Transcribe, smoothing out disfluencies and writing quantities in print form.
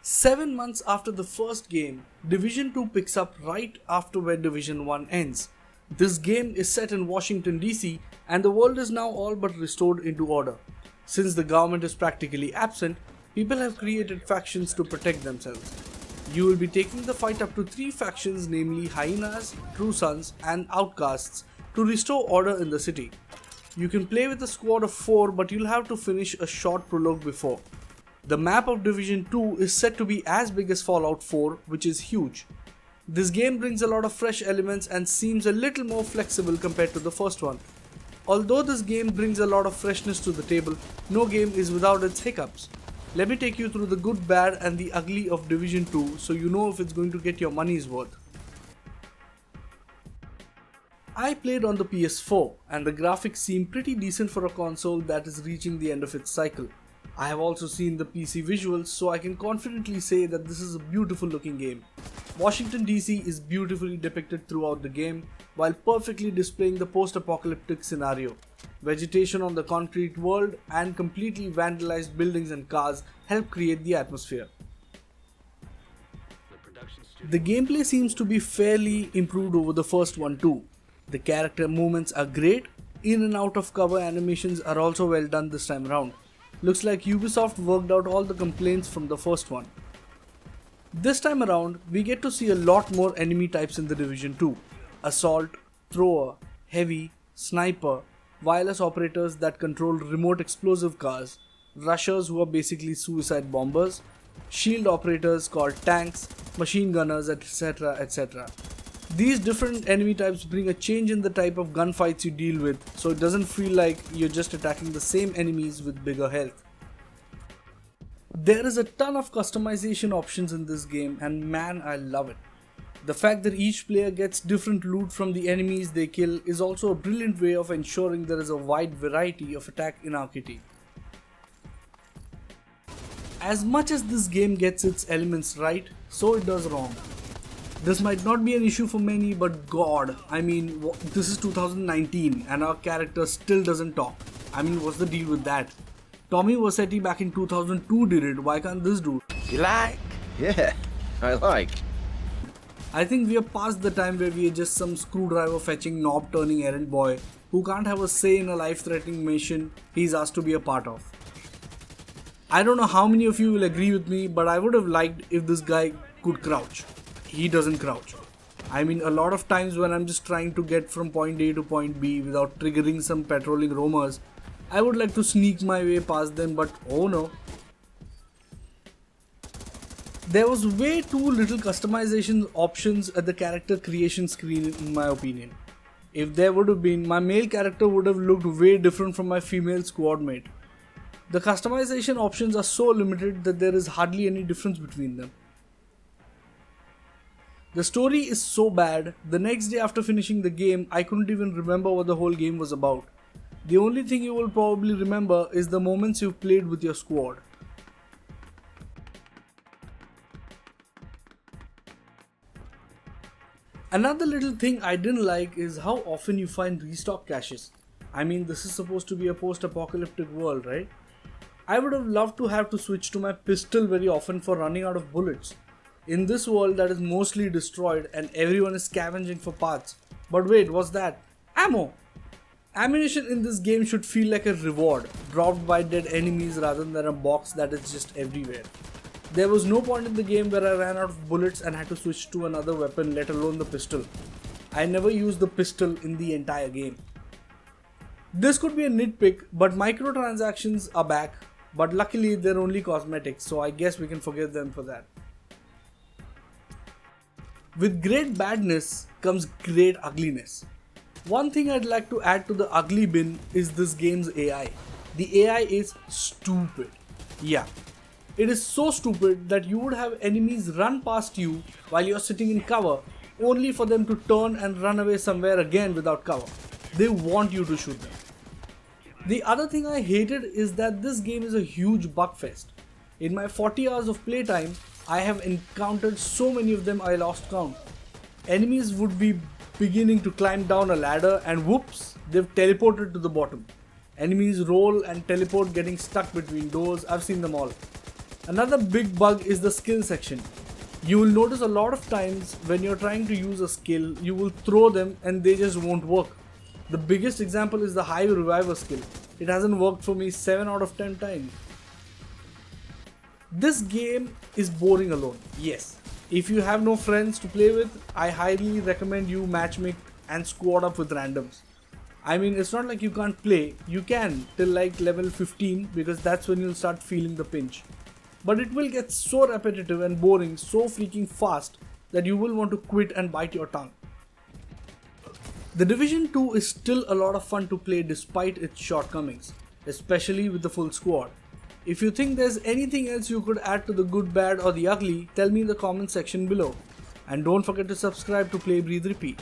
7 months after the first game, Division 2 picks up right after where Division 1 ends. This game is set in Washington DC and the world is now all but restored into order. Since the government is practically absent, people have created factions to protect themselves. You will be taking the fight up to 3 factions, namely Hyenas, True Sons and Outcasts, to restore order in the city. You can play with a squad of 4, but you'll have to finish a short prologue before. The map of Division 2 is set to be as big as Fallout 4, which is huge. This game brings a lot of fresh elements and seems a little more flexible compared to the first one. Although this game brings a lot of freshness to the table, no game is without its hiccups. Let me take you through the good, bad and the ugly of Division 2 so you know if it's going to get your money's worth. I played on the PS4 and the graphics seem pretty decent for a console that is reaching the end of its cycle. I have also seen the PC visuals, so I can confidently say that this is a beautiful looking game. Washington DC is beautifully depicted throughout the game while perfectly displaying the post-apocalyptic scenario. Vegetation on the concrete world and completely vandalized buildings and cars help create the atmosphere. The gameplay seems to be fairly improved over the first one too. The character movements are great, in and out of cover animations are also well done this time around. Looks like Ubisoft worked out all the complaints from the first one. This time around, we get to see a lot more enemy types in the Division 2. Assault, Thrower, Heavy, Sniper, Wireless operators that control remote explosive cars, Rushers who are basically suicide bombers, Shield operators called tanks, Machine gunners, etc. etc. These different enemy types bring a change in the type of gunfights you deal with, so it doesn't feel like you're just attacking the same enemies with bigger health. There is a ton of customization options in this game and man, I love it. The fact that each player gets different loot from the enemies they kill is also a brilliant way of ensuring there is a wide variety of attack inarcity. As much as this game gets its elements right, so it does wrong. This might not be an issue for many, but god, I mean, this is 2019 and our character still doesn't talk. I mean, what's the deal with that? Tommy Vercetti back in 2002 did it, why can't this dude? You like? Yeah, I like. I think we are past the time where we are just some screwdriver fetching knob turning errand boy who can't have a say in a life threatening mission he's asked to be a part of. I don't know how many of you will agree with me, but I would have liked if this guy could crouch. He doesn't crouch. I mean, a lot of times when I'm just trying to get from point A to point B without triggering some patrolling roamers, I would like to sneak my way past them, but oh no. There was way too little customization options at the character creation screen in my opinion. If there would have been, my male character would have looked way different from my female squad mate. The customization options are so limited that there is hardly any difference between them. The story is so bad, the next day after finishing the game, I couldn't even remember what the whole game was about. The only thing you will probably remember is the moments you've played with your squad. Another little thing I didn't like is how often you find restock caches. I mean, this is supposed to be a post-apocalyptic world, right? I would have loved to have to switch to my pistol very often for running out of bullets. In this world that is mostly destroyed and everyone is scavenging for parts. But wait, what's that? Ammo! Ammunition in this game should feel like a reward, dropped by dead enemies rather than a box that is just everywhere. There was no point in the game where I ran out of bullets and had to switch to another weapon, let alone the pistol. I never used the pistol in the entire game. This could be a nitpick, but microtransactions are back, but luckily they're only cosmetic, so I guess we can forgive them for that. With great badness comes great ugliness. One thing I'd like to add to the ugly bin is this game's AI. The AI is stupid. Yeah, it is so stupid that you would have enemies run past you while you're sitting in cover, only for them to turn and run away somewhere again without cover. They want you to shoot them. The other thing I hated is that this game is a huge bug fest. In my 40 hours of playtime, I have encountered so many of them I lost count. Enemies would be beginning to climb down a ladder and whoops, they've teleported to the bottom. Enemies roll and teleport getting stuck between doors, I've seen them all. Another big bug is the skill section. You will notice a lot of times when you're trying to use a skill, you will throw them and they just won't work. The biggest example is the Hive Reviver skill. It hasn't worked for me 7 out of 10 times. This game is boring alone, yes. If you have no friends to play with, I highly recommend you matchmake and squad up with randoms. I mean, it's not like you can't play, you can till like level 15 because that's when you'll start feeling the pinch. But it will get so repetitive and boring so freaking fast that you will want to quit and bite your tongue. The Division 2 is still a lot of fun to play despite its shortcomings, especially with the full squad. If you think there's anything else you could add to the good, bad or the ugly, tell me in the comment section below. And don't forget to subscribe to Play, Breathe, Repeat.